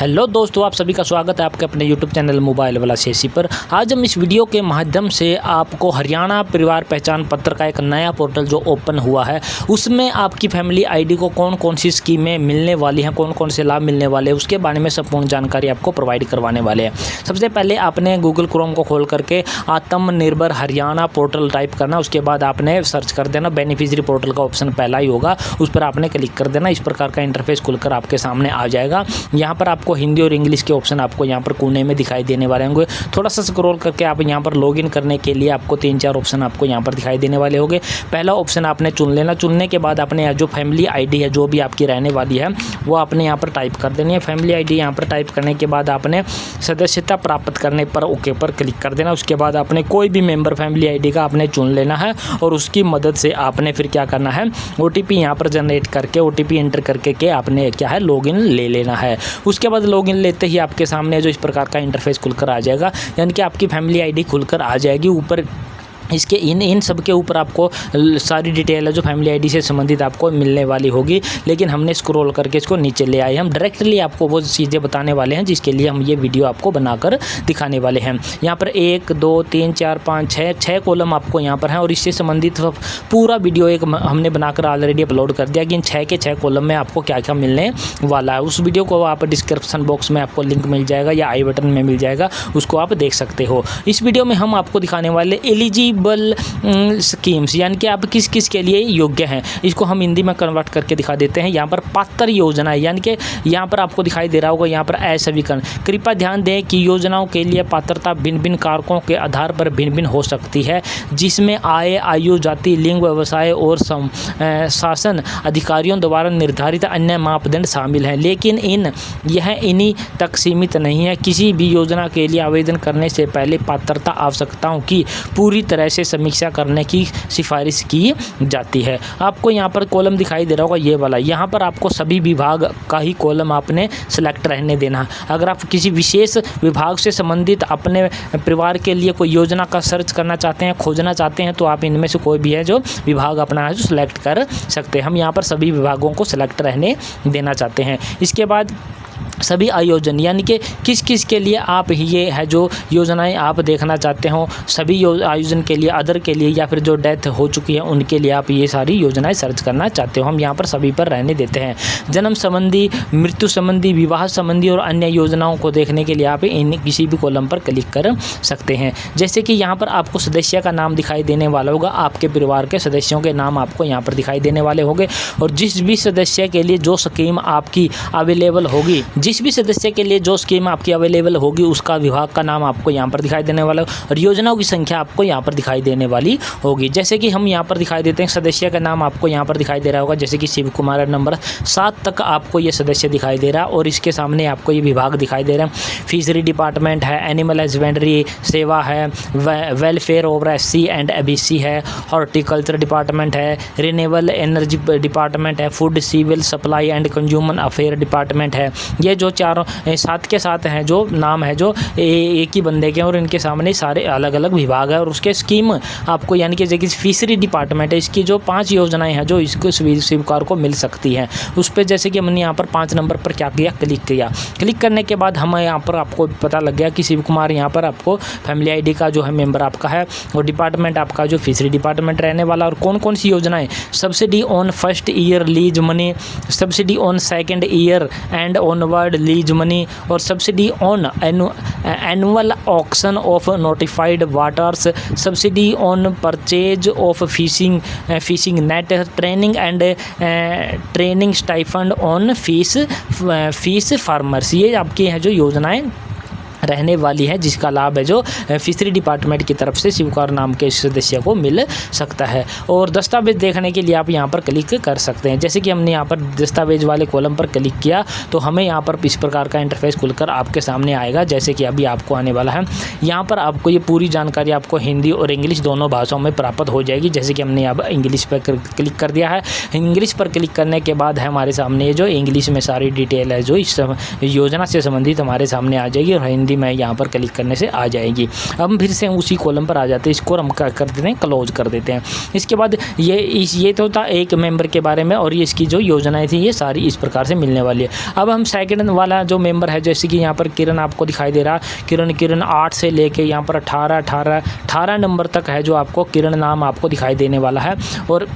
Hello दोस्तों, आप सभी का स्वागत है आपके अपने यूट्यूब चैनल मोबाइल वाला शेषी पर। आज हम इस वीडियो के माध्यम से आपको हरियाणा परिवार पहचान पत्र का एक नया पोर्टल जो ओपन हुआ है, उसमें आपकी फैमिली आईडी को कौन कौन सी स्कीमें मिलने वाली हैं, कौन कौन से लाभ मिलने वाले हैं, उसके बारे में संपूर्ण जानकारी आपको प्रोवाइड करवाने वाले हैं। सबसे पहले आपने गूगल क्रोम को खोल करके आत्मनिर्भर हरियाणा पोर्टल टाइप करना। उसके बाद आपने सर्च कर देना, बेनिफिशियरी पोर्टल का ऑप्शन पहला ही होगा, उस पर आपने क्लिक कर देना। इस प्रकार का इंटरफेस खुलकर आपके सामने आ जाएगा। यहाँ पर आपको हिंदी और इंग्लिश के ऑप्शन आपको यहाँ पर कोने में दिखाई देने वाले होंगे। थोड़ा सा स्क्रॉल करके आप यहाँ पर लॉगिन करने के लिए आपको 3-4 ऑप्शन आपको यहाँ पर दिखाई देने वाले होंगे। पहला ऑप्शन आपने चुन लेना। चुनने के बाद आपने जो फैमिली आईडी है जो भी आपकी रहने वाली है वो आपने यहाँ पर टाइप कर देनी है। फैमिली आईडी यहाँ पर टाइप करने के बाद आपने सदस्यता प्राप्त करने पर ओके पर क्लिक कर देना। उसके बाद आपने कोई भी मेंबर फैमिली आईडी का आपने चुन लेना है और उसकी मदद से आपने फिर क्या करना है, OTP यहाँ पर जनरेट करके OTP एंटर करके के आपने क्या है लॉगिन ले लेना है। उसके बाद लॉगिन लेते ही आपके सामने जो इस प्रकार का इंटरफेस खुलकर आ जाएगा, यानी कि आपकी फैमिली आईडी खुलकर आ जाएगी। ऊपर इसके इन सब के ऊपर आपको सारी डिटेल है जो फैमिली आईडी से संबंधित आपको मिलने वाली होगी, लेकिन हमने स्क्रॉल करके इसको नीचे ले आए। हम डायरेक्टली आपको वो चीज़ें बताने वाले हैं जिसके लिए हम ये वीडियो आपको बनाकर दिखाने वाले हैं। यहाँ पर 1 2 3 4 5 6 कॉलम आपको यहाँ पर हैं और इससे संबंधित पूरा वीडियो एक हमने बनाकर ऑलरेडी अपलोड कर दिया कि इन 6 के 6 कॉलम में आपको क्या क्या मिलने वाला है। उस वीडियो को आप डिस्क्रिप्शन बॉक्स में आपको लिंक मिल जाएगा या आई बटन में मिल जाएगा, उसको आप देख सकते हो। इस वीडियो में हम आपको दिखाने वाले एलिजिबल स्कीम्स, यानी कि आप किस किस के लिए योग्य हैं, इसको हम हिंदी में कन्वर्ट करके दिखा देते हैं। यहाँ पर पात्र योजना है, यानी कि यहाँ पर आपको दिखाई दे रहा होगा यहाँ पर असवीकरण। कृपया ध्यान दें कि योजनाओं के लिए पात्रता भिन्न भिन्न कारकों के आधार पर भिन्न भिन्न हो सकती है, जिसमें आय, आयु, जाति, लिंग, व्यवसाय और शासन अधिकारियों द्वारा निर्धारित अन्य मापदंड शामिल हैं, लेकिन यह इन्हीं तक सीमित नहीं है। किसी भी योजना के लिए आवेदन करने से पहले पात्रता आवश्यकताओं की पूरी तरह से समीक्षा करने की सिफारिश की जाती है। आपको यहाँ पर कॉलम दिखाई दे रहा होगा ये वाला, यहाँ पर आपको सभी विभाग का ही कॉलम आपने सेलेक्ट रहने देना। अगर आप किसी विशेष विभाग से संबंधित अपने परिवार के लिए कोई योजना का सर्च करना चाहते हैं, खोजना चाहते हैं, तो आप इनमें से कोई भी है जो विभाग अपना है जो सिलेक्ट कर सकते हैं। हम यहाँ पर सभी विभागों को सिलेक्ट रहने देना चाहते हैं। इसके बाद सभी आयोजन, यानी कि किस किस के लिए आप ये है जो योजनाएं आप देखना चाहते हो, सभी आयोजन के लिए, अदर के लिए या फिर जो डेथ हो चुकी है उनके लिए आप ये सारी योजनाएं सर्च करना चाहते हो, हम यहाँ पर सभी पर रहने देते हैं। जन्म संबंधी, मृत्यु संबंधी, विवाह संबंधी और अन्य योजनाओं को देखने के लिए आप इन किसी भी कॉलम पर क्लिक कर सकते हैं। जैसे कि यहाँ पर आपको सदस्य का नाम दिखाई देने वाला होगा, आपके परिवार के सदस्यों के नाम आपको यहाँ पर दिखाई देने वाले होंगे और जिस भी सदस्य के लिए जो स्कीम आपकी अवेलेबल होगी, जिस भी सदस्य के लिए जो स्कीम आपकी अवेलेबल होगी उसका विभाग का नाम आपको यहाँ पर दिखाई देने वाला और योजनाओं की संख्या आपको यहाँ पर दिखाई देने वाली होगी। जैसे कि हम यहाँ पर दिखाई देते हैं, सदस्य का नाम आपको यहाँ पर दिखाई दे रहा होगा, जैसे कि शिव कुमार नंबर 7 तक आपको ये सदस्य दिखाई दे रहा है और इसके सामने आपको ये विभाग दिखाई दे रहा है। फिशरी डिपार्टमेंट है, एनिमल हस्बेंड्री सेवा है, welfare over SC and ABC है, हॉर्टिकल्चर डिपार्टमेंट है, रिन्यूएबल एनर्जी डिपार्टमेंट है, food civil supply and consumer affair department है। ये जो चारों 7 के 7 हैं जो नाम है जो एक ही बंदे के और इनके सामने सारे अलग अलग विभाग है और उसके स्कीम आपको, यानी कि जैसे फिशरी डिपार्टमेंट है, इसकी जो 5 योजनाएं हैं जो इसको स्वीकार को मिल सकती हैं, उस पर जैसे कि हमने यहाँ पर 5 नंबर पर क्या किया, क्लिक किया। क्लिक करने के बाद हम यहाँ पर आपको पता लग गया कि शिव कुमार यहाँ पर आपको फैमिली आईडी का जो है मेंबर आपका है और डिपार्टमेंट आपका जो फिशरी डिपार्टमेंट रहने वाला। और कौन कौन सी योजनाएं, subsidy on first year lease money, subsidy on second year and onward lease money और subsidy on annual auction of notified waters, subsidy on purchase of fishing net, training and training stipend on fish farmers. ये आपकी है जो योजनाएं रहने वाली है जिसका लाभ है जो फिशरी डिपार्टमेंट की तरफ से शिवकुमार नाम के सदस्य को मिल सकता है। और दस्तावेज देखने के लिए आप यहाँ पर क्लिक कर सकते हैं। जैसे कि हमने यहाँ पर दस्तावेज वाले कॉलम पर क्लिक किया तो हमें यहाँ पर इस प्रकार का इंटरफेस खुलकर आपके सामने आएगा, जैसे कि अभी आपको आने वाला है। यहाँ पर आपको ये पूरी जानकारी आपको हिंदी और इंग्लिश दोनों भाषाओं में प्राप्त हो जाएगी। जैसे कि हमने यहाँ इंग्लिश पर क्लिक कर दिया है। इंग्लिश पर क्लिक करने के बाद हमारे सामने जो इंग्लिश में सारी डिटेल है जो इस योजना से संबंधित हमारे सामने आ जाएगी और हिंदी फैमिली में यहाँ पर क्लिक करने से आ जाएगी। अब हम फिर से उसी कॉलम पर आ जाते हैं, इसको हम क्या कर देते हैं, क्लोज कर देते हैं। इसके बाद ये तो था एक मेंबर के बारे में, और ये इसकी जो योजनाएं थी ये सारी इस प्रकार से मिलने वाली है। अब हम सेकंड वाला जो मेंबर है, जैसे कि यहाँ पर किरण आपको दिखाई दे रहा है, किरण 8 से लेके यहाँ पर 18 नंबर तक है जो आपको किरण नाम आपको दिखाई देने वाला है। और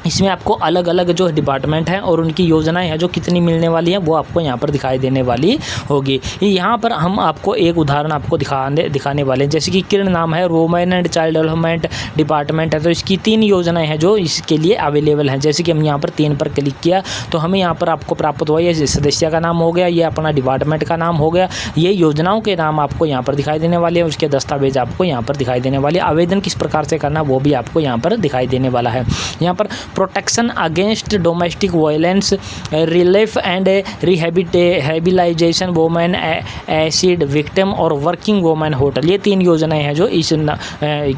इसमें आपको अलग अलग जो डिपार्टमेंट हैं और उनकी योजनाएं हैं जो कितनी मिलने वाली है वो आपको यहाँ पर दिखाई देने वाली होगी। यहाँ पर हम आपको एक उदाहरण आपको दिखाने वाले हैं। जैसे कि किरण नाम है, women and child development department है, तो इसकी 3 योजनाएं हैं जो इसके लिए अवेलेबल हैं। जैसे कि हम यहाँ पर 3 पर क्लिक किया तो हमें यहाँ पर आपको प्राप्त हुआ, ये सदस्य का नाम हो गया, ये अपना डिपार्टमेंट का नाम हो गया, ये योजनाओं के नाम आपको यहाँ पर दिखाई देने वाले हैं, उसके दस्तावेज आपको यहाँ पर दिखाई देने वाले, आवेदन किस प्रकार से करना वो भी आपको यहाँ पर दिखाई देने वाला है। यहाँ पर protection against domestic violence, relief and rehabilitation women acid victim और वर्किंग वोमेन होटल, ये 3 योजनाएं हैं जो इस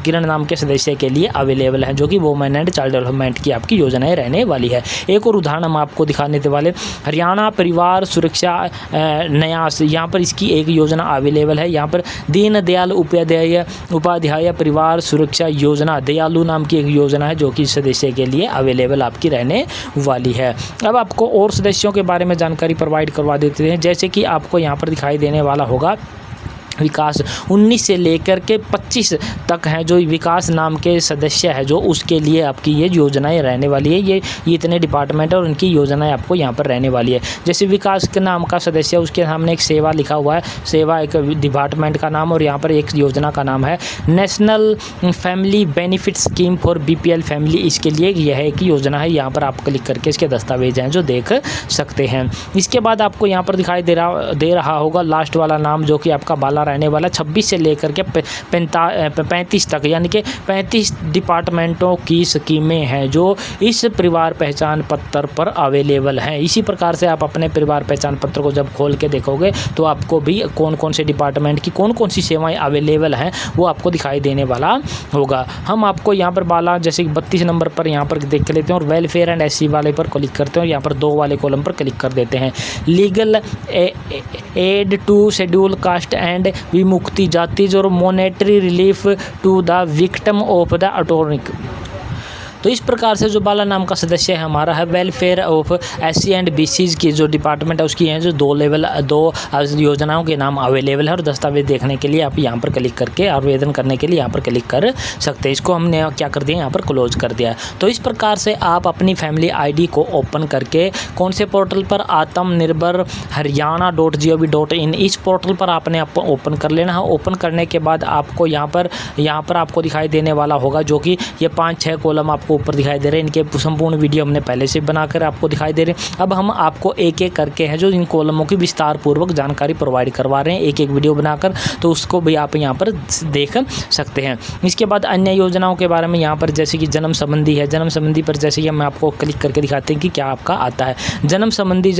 किरण नाम के सदस्य के लिए अवेलेबल हैं, जो कि वोमेन एंड चाइल्ड डेवलपमेंट की आपकी योजनाएं रहने वाली है। एक और उदाहरण हम आपको दिखाने वाले, हरियाणा परिवार सुरक्षा न्यास, यहाँ पर इसकी एक योजना अवेलेबल है। यहाँ पर दीन दयाल उपाध्याय परिवार सुरक्षा योजना, दयालु नाम की एक योजना है जो कि सदस्य के लिए अवेलेबल आपकी रहने वाली है। अब आपको और सदस्यों के बारे में जानकारी प्रोवाइड करवा देते हैं। जैसे कि आपको यहाँ पर दिखाई देने वाला होगा विकास 19 से लेकर के 25 तक हैं जो विकास नाम के सदस्य है, जो उसके लिए आपकी ये योजनाएं रहने वाली है। ये इतने डिपार्टमेंट और उनकी योजनाएं आपको यहाँ पर रहने वाली है। जैसे विकास के नाम का सदस्य, उसके सामने एक सेवा लिखा हुआ है, सेवा एक डिपार्टमेंट का नाम, और यहाँ पर एक योजना का नाम है national family benefit scheme for BPL family, इसके लिए यह एक योजना है। यहाँ पर आप क्लिक करके इसके दस्तावेज हैं जो देख सकते हैं। इसके बाद आपको यहाँ पर दिखाई दे रहा होगा लास्ट वाला नाम, जो कि आपका बाला रहने वाला 26 से लेकर के 35 तक, यानी कि 35 डिपार्टमेंटों की स्कीमें हैं जो इस परिवार पहचान पत्र पर अवेलेबल हैं। इसी प्रकार से आप अपने परिवार पहचान पत्र को जब खोल के देखोगे तो आपको भी कौन कौन से डिपार्टमेंट की कौन कौन सी सेवाएं अवेलेबल हैं वो आपको दिखाई देने वाला होगा। हम आपको यहाँ पर बाला जैसे 32 नंबर पर यहाँ पर देख लेते हैं और वेलफेयर एंड SC वाले पर क्लिक करते हैं और यहाँ पर 2 वाले कॉलम पर क्लिक कर देते हैं। Legal aid to scheduled caste and विमुक्ति जातिज और monetary relief to the victim of the atrocity. तो इस प्रकार से जो बाला नाम का सदस्य है हमारा है, welfare of SC and BCs की जो डिपार्टमेंट है उसकी हैं जो 2 योजनाओं के नाम अवेलेबल है। और दस्तावेज देखने के लिए आप यहाँ पर क्लिक करके आवेदन करने के लिए यहाँ पर क्लिक कर सकते हैं। इसको हमने क्या कर दिया, यहाँ पर क्लोज कर दिया। तो इस प्रकार से आप अपनी फैमिली ID को ओपन करके कौन से पोर्टल पर, आत्मनिर्भर हरियाणा.gov.in, इस पोर्टल पर आपने ओपन कर लेना है। ओपन करने के बाद आपको यहाँ पर आपको दिखाई देने वाला होगा, जो कि ये 5-6 कॉलम आपको ऊपर दिखाई दे रहे हैं। इनके संपूर्ण वीडियो हमने पहले से बनाकर आपको दिखाई दे रहे हैं। अब हम आपको एक एक करके है जो इन कॉलमों की विस्तार पूर्वक जानकारी प्रोवाइड करवा रहे हैं, एक एक वीडियो बनाकर, तो उसको भी आप यहाँ पर देख सकते हैं। इसके बाद अन्य योजनाओं के बारे में यहाँ पर जैसे कि जन्म संबंधी है, जन्म संबंधी पर जैसे कि हम आपको क्लिक करके दिखाते हैं कि क्या आपका आता है। जन्म संबंधी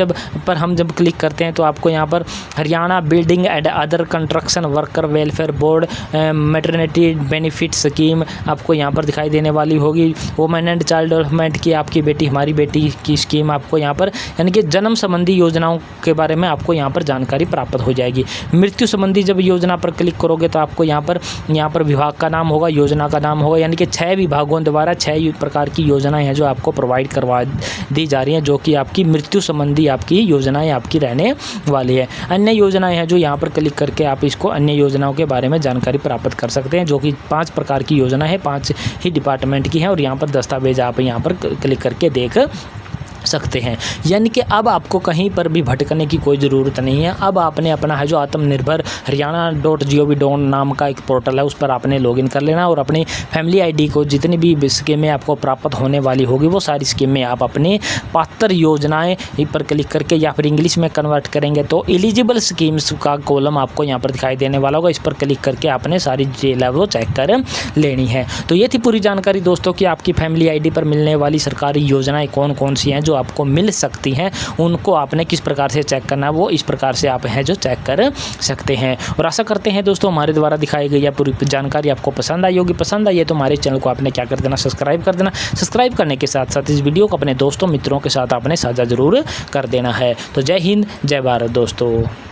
हम जब क्लिक करते हैं तो आपको यहाँ पर Haryana building and other construction worker welfare board maternity benefit scheme आपको यहाँ पर दिखाई देने वाली होगी। वुमेन एंड चाइल्ड डेवलपमेंट की आपकी बेटी हमारी बेटी की स्कीम आपको यहाँ पर, यानी कि जन्म संबंधी योजनाओं के बारे में आपको यहाँ पर जानकारी प्राप्त हो जाएगी। मृत्यु संबंधी जब योजना पर क्लिक करोगे तो आपको यहाँ पर विभाग का नाम होगा, योजना का नाम होगा, यानी कि 6 विभागों द्वारा 6 प्रकार की योजनाएं हैं जो आपको प्रोवाइड करवा दी जा रही हैं, जो कि आपकी मृत्यु संबंधी आपकी योजनाएं आपकी रहने वाली है। अन्य योजनाएं हैं जो यहाँ पर क्लिक करके आप इसको अन्य योजनाओं के बारे में जानकारी प्राप्त कर सकते हैं, जो कि 5 प्रकार की योजना है, 5 ही डिपार्टमेंट की है। और यहाँ पर दस्तावेज आप यहाँ पर क्लिक करके देख सकते हैं। यानी कि अब आपको कहीं पर भी भटकने की कोई ज़रूरत नहीं है। अब आपने अपना है जो आत्मनिर्भर हरियाणा.gov.in नाम का एक पोर्टल है, उस पर आपने लॉगिन कर लेना और अपनी फैमिली ID को जितनी भी स्कीमें आपको प्राप्त होने वाली होगी वो सारी स्कीमें आप अपने पात्र योजनाएं पर क्लिक करके, या फिर इंग्लिश में कन्वर्ट करेंगे तो एलिजिबल स्कीम्स का कॉलम आपको यहाँ पर दिखाई देने वाला होगा। इस पर क्लिक करके आपने सारी डिटेल वो चेक कर लेनी है। तो ये थी पूरी जानकारी दोस्तों कि आपकी फैमिली ID पर मिलने वाली सरकारी योजनाएँ कौन कौन सी हैं जो आपको मिल सकती हैं, उनको आपने किस प्रकार से चेक करना है वो इस प्रकार से आप हैं जो चेक कर सकते हैं। और आशा करते हैं दोस्तों हमारे द्वारा दिखाई गई पूरी जानकारी आपको पसंद आई होगी। पसंद आई है तो हमारे चैनल को आपने क्या कर देना, सब्सक्राइब कर देना। सब्सक्राइब करने के साथ साथ इस वीडियो को अपने दोस्तों मित्रों के साथ आपने साझा जरूर कर देना है। तो जय हिंद, जय भारत दोस्तों।